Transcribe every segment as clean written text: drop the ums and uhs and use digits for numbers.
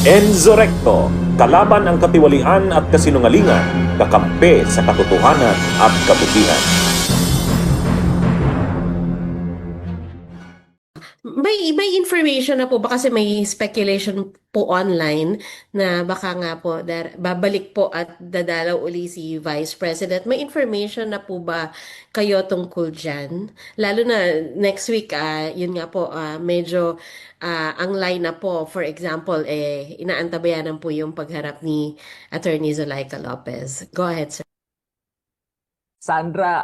Enzo Recto, kalaban ang katiwalian at kasinungalingan, kakampi sa katotohanan at kabutihan. May information na po ba kasi may speculation po online na baka nga po babalik po at dadalaw uli si Vice President. May information na po ba kayo tungkol dyan? Lalo na next week, yun nga po, medyo ang line na po, for example, inaantabayanan po yung pagharap ni Attorney Zulaika Lopez. Go ahead, sir. Sandra,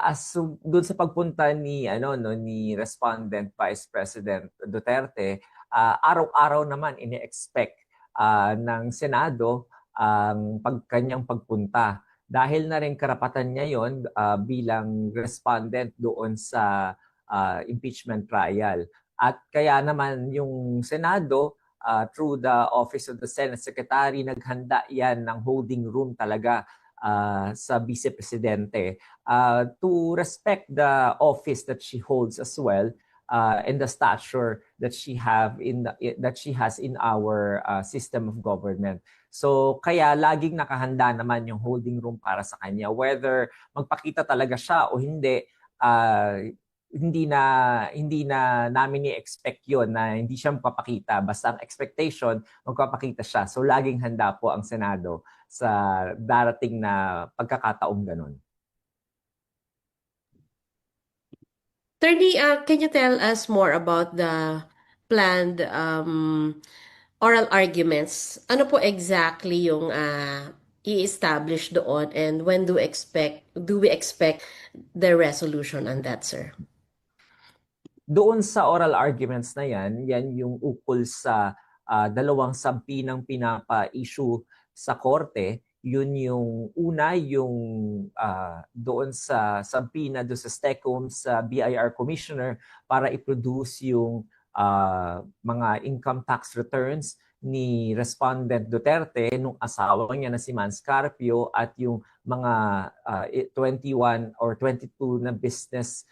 doon sa pagpunta ni ni respondent Vice President Duterte, araw-araw naman ini-expect ng Senado ang kanyang pagpunta. Dahil na rin karapatan niya 'yon bilang respondent doon sa impeachment trial. At kaya naman yung Senado through the Office of the Senate Secretary naghanda yan ng holding room talaga sa Vice Presidente to respect the office that she holds as well and the stature that she has in our system of government. So kaya laging nakahanda naman yung holding room para sa kanya, whether magpakita talaga siya o hindi. Hindi na namin i-expect yon na hindi siya magpapakita. Basta ang expectation, magpapakita siya. So laging handa po ang Senado sa darating na pagkakataong ganun. Attorney, can you tell us more about the planned oral arguments? Ano po exactly yung i-establish doon, and when do we expect the resolution on that, sir? Doon sa oral arguments na yan yung ukol sa dalawang sampi ng pinapa-issue sa korte. Yun yung una, yung doon sa sampi na doon sa STECOM sa BIR Commissioner para i-produce yung mga income tax returns ni Respondent Duterte nung asawa niya na si Mans Carpio at yung mga 21 or 22 na business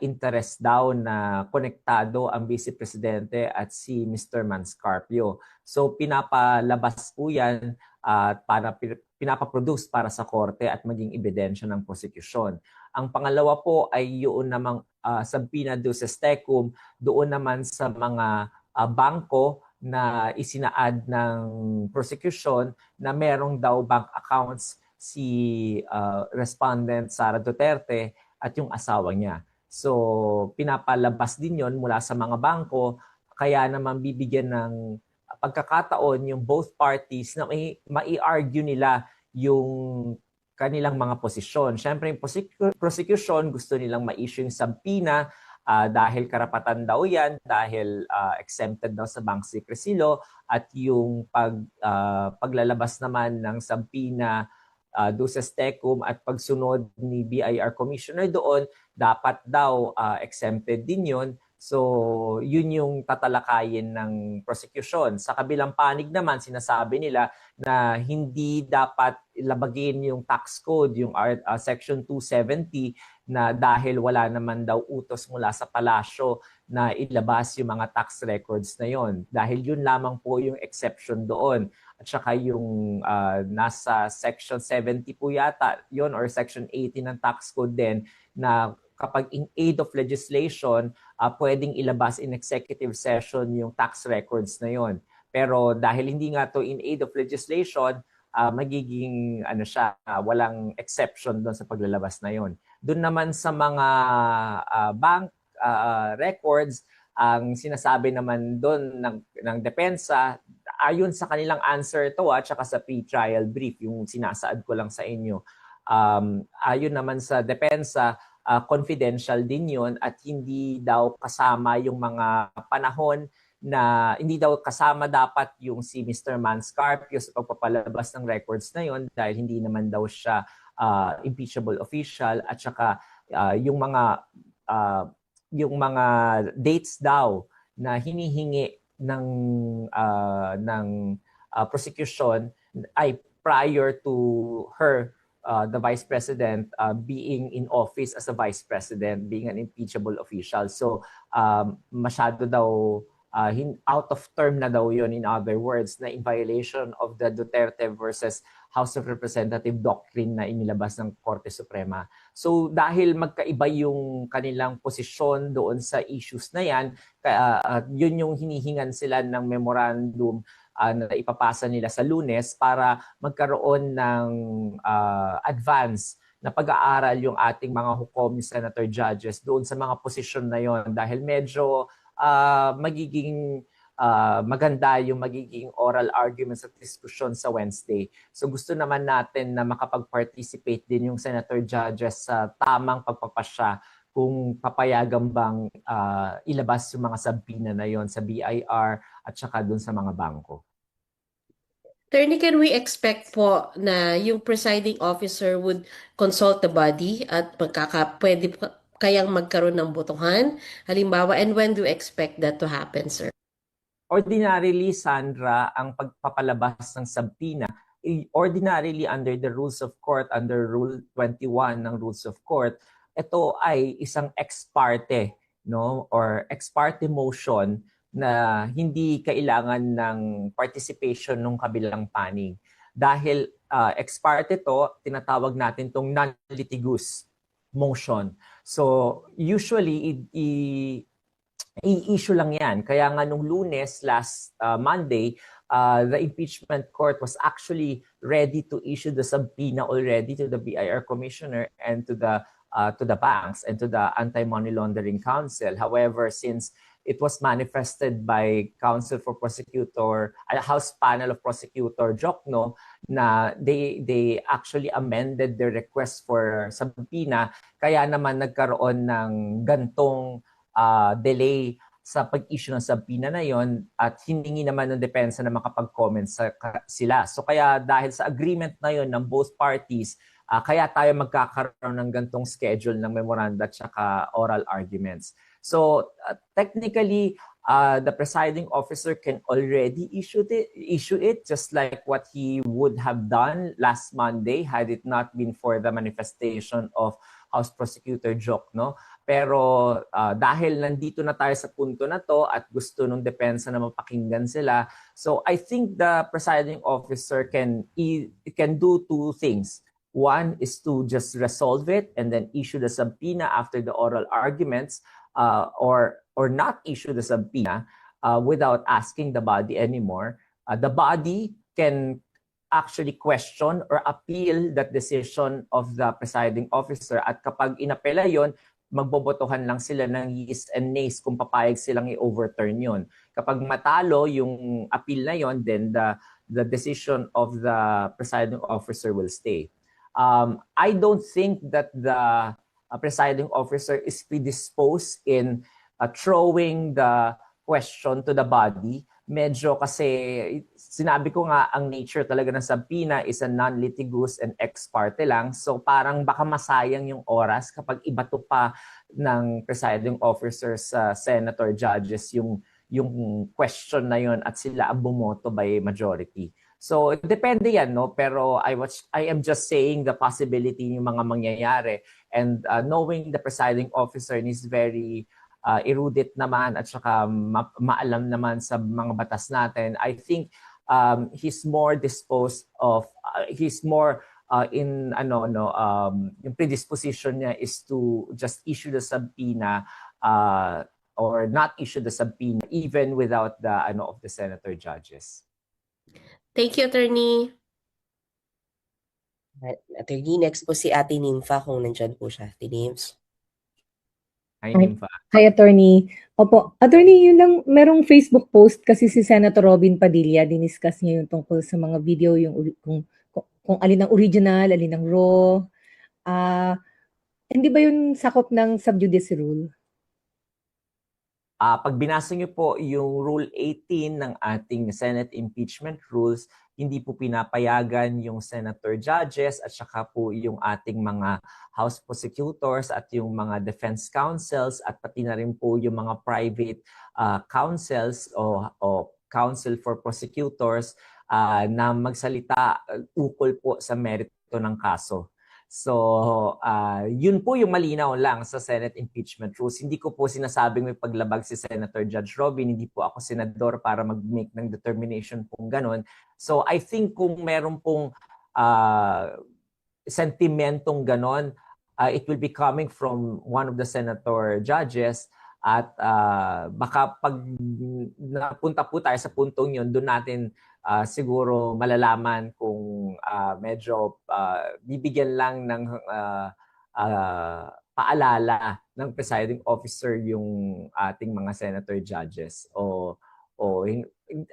interest daw na konektado ang Vice Presidente at si Mr. Mans Carpio. So pinapalabas po yan para pinapaproduce para sa korte at maging ebidensya ng prosecution. Ang pangalawa po ay yun namang sampina do sa STECOM, doon naman sa mga bangko na isinaad ng prosecution na merong daw bank accounts si respondent Sara Duterte at yung asawa niya. So pinapalabas din yon mula sa mga bangko, kaya naman bibigyan ng pagkakataon yung both parties na mai-argue nila yung kanilang mga posisyon. Siyempre yung prosecution gusto nilang ma-issue yung subpoena dahil karapatan daw yan, dahil exempted daw sa bank secrecy law, at yung paglalabas naman ng subpoena do sa STECOM at pagsunod ni BIR Commissioner doon, dapat daw exempted din yun. So, yun yung tatalakayin ng prosecution. Sa kabilang panig naman, sinasabi nila na hindi dapat labagin yung tax code, yung Section 270, na dahil wala naman daw utos mula sa palasyo na ilabas yung mga tax records na yon. Dahil yun lamang po yung exception doon. At saka yung nasa Section 70 po yata yon or Section 80 ng tax code din, na kapag in aid of legislation, pwedeng ilabas in executive session yung tax records na yon. Pero dahil hindi nga to in aid of legislation, magiging walang exception doon sa paglalabas na yon. Doon naman sa mga bank records, ang sinasabi naman doon ng depensa, ayon sa kanilang answer to at saka sa pre-trial brief, yung sinasaad ko lang sa inyo, ayon naman sa depensa, confidential din yun at hindi daw kasama yung mga panahon na hindi daw kasama dapat yung si Mr. Mans Carpio sa pagpapalabas ng records na yun dahil hindi naman daw siya impeachable official, at saka yung mga dates daw na hinihingi ng prosecution ay prior to her the Vice President being in office as a Vice President, being an impeachable official. So masyado daw out of term na daw yun, in other words, na in violation of the Duterte versus House of Representative doctrine na inilabas ng Korte Suprema. So dahil magkaiba yung kanilang posisyon doon sa issues na yan, yun yung hinihingan sila ng memorandum na ipapasa nila sa Lunes para magkaroon ng advance na pag-aaral yung ating mga hukom, senator, judges doon sa mga posisyon na yon, dahil medyo magiging maganda yung magiging oral arguments at diskusyon sa Wednesday. So gusto naman natin na makapag-participate din yung senator judges sa tamang pagpapasya kung papayagan bang ilabas yung mga subpoena na yon sa BIR at saka dun sa mga bangko. Attorney, can we expect po na yung presiding officer would consult the body at pwede kayang magkaroon ng botohan? Halimbawa, and when do you expect that to happen, sir? Ordinarily, Sandra, ang pagpapalabas ng subpoena, ordinarily under the rules of court, under Rule 21 ng Rules of Court, ito ay isang ex parte, no, or ex parte motion na hindi kailangan ng participation ng kabilang panig. Dahil ex parte to, tinatawag natin tong non-litigious motion. So usually i-issue lang yan. Kaya nga nung Lunes, last Monday, the impeachment court was actually ready to issue the subpoena already to the BIR commissioner and to the banks and to the Anti-Money Laundering Council. However, since it was manifested by Counsel for Prosecutor, House Panel of Prosecutor Jokno, na they actually amended their request for subpoena, kaya naman nagkaroon ng gantong delay sa pag-issue ng subpoena na yon, at hiningi naman ng depensa na makapag-comment sila. So kaya dahil sa agreement na yon ng both parties, kaya tayo magkakaroon ng gantong schedule ng memoranda at saka oral arguments. So technically, the presiding officer can already issue it just like what he would have done last Monday had it not been for the manifestation of House Prosecutor Jokno. Pero dahil nandito na tayo sa punto na to at gusto ng depensa na mapakinggan sila, so I think the presiding officer can do two things. One is to just resolve it and then issue the subpoena after the oral arguments, or not issue the subpoena without asking the body anymore. The body can actually question or appeal that decision of the presiding officer, at kapag inapela yon, magbobotohan lang sila ng yeas and nays kung papayag silang i-overturn yon. Kapag matalo yung appeal na yon, then the decision of the presiding officer will stay. I don't think that the presiding officer is predisposed in throwing the question to the body. Medyo kasi sinabi ko nga, ang nature talaga ng subpoena is a non-litigious and ex parte lang. So parang baka masayang yung oras kapag ibato pa ng presiding officer sa senator judges yung question na yon at sila ang bumoto by majority. So depende yan, no? Pero I am just saying the possibility yung mga mangyayari, and knowing the presiding officer is very erudite naman at saka maalam naman sa mga batas natin. I think he's more disposed of he's more in yung predisposition niya is to just issue the subpoena or not issue the subpoena even without the of the senator judges. Thank you, Attorney. Attorney, next po si Ate Nympha kung nandyan po siya. Ate Nymphs. Hi, Nympha. Hi, Attorney. Opo, Attorney, yun lang, merong Facebook post kasi si Senator Robin Padilla, diniscuss niya yung tungkol sa mga video, yung kung alin ang original, alin ang raw. Hindi ba yun sakop ng sub judice rule? Pag binasa niyo po yung Rule 18 ng ating Senate Impeachment Rules, hindi po pinapayagan yung senator judges at saka po yung ating mga House prosecutors at yung mga defense counsels at pati na rin po yung mga private counsels o counsel for prosecutors na magsalita ukol po sa merito ng kaso. So, yun po yung malinaw lang sa Senate impeachment rules. Hindi ko po sinasabing may paglabag si Senator Judge Robin. Hindi po ako senador para mag-make ng determination kung ganon. So, I think kung meron pong sentimentong ganon, it will be coming from one of the senator judges. At baka pag napunta po tayo sa puntong yun, doon natin siguro malalaman kung medyo bibigyan lang ng paalala ng presiding officer yung ating mga senator judges.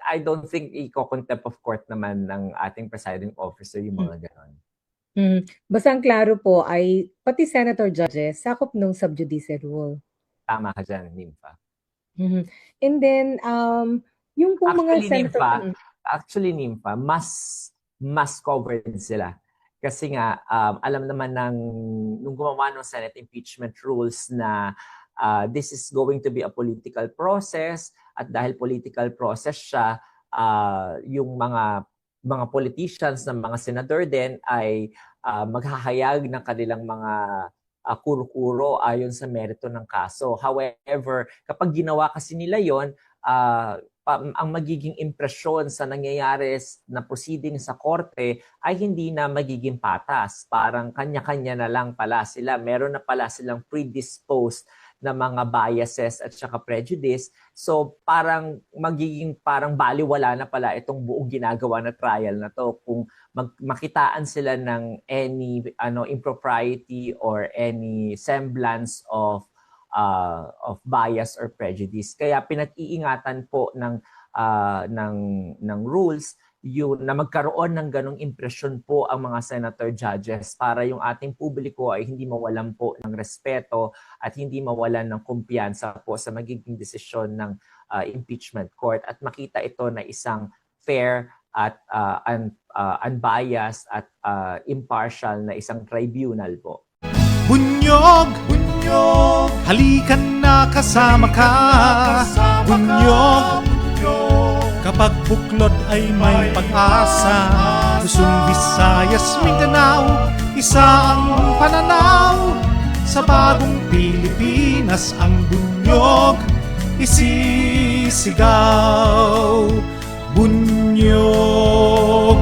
I don't think i-contempt of court naman ng ating presiding officer yung mga ganon. Basta ang klaro po ay pati senator judges sakop ng sub judice rule. Tama ka dyan, Nympha. And then, yung pong mga senator... Actually, Nympha, mas covered sila. Kasi nga, alam naman nung gumawa ng Senate impeachment rules na this is going to be a political process at dahil political process siya, yung mga politicians ng mga senador din ay maghahayag ng kanilang mga kuro-kuro ayon sa merito ng kaso. However, kapag ginawa kasi nila yon, ang magiging impresyon sa nangyayari na proceeding sa korte ay hindi na magiging patas. Parang kanya-kanya na lang pala sila. Meron na pala silang predisposed na mga biases at saka prejudice. So parang magiging parang baliwala na pala itong buong ginagawa na trial na to kung makitaan sila ng any impropriety or any semblance of bias or prejudice. Kaya pinag-iingatan po ng rules yun na magkaroon ng ganong impresyon po ang mga senator judges para yung ating publiko ay hindi mawalan po ng respeto at hindi mawalan ng kumpiyansa po sa magiging desisyon ng impeachment court at makita ito na isang fair at unbiased at impartial na isang tribunal po. Bunyog, bunyog, halikan na kasama ka. Bunyog, kapag buklod ay may pag-asa. Luzon, Visayas, Mindanao, isa ang pananaw. Sa bagong Pilipinas ang bunyog isisigaw. Bunyog,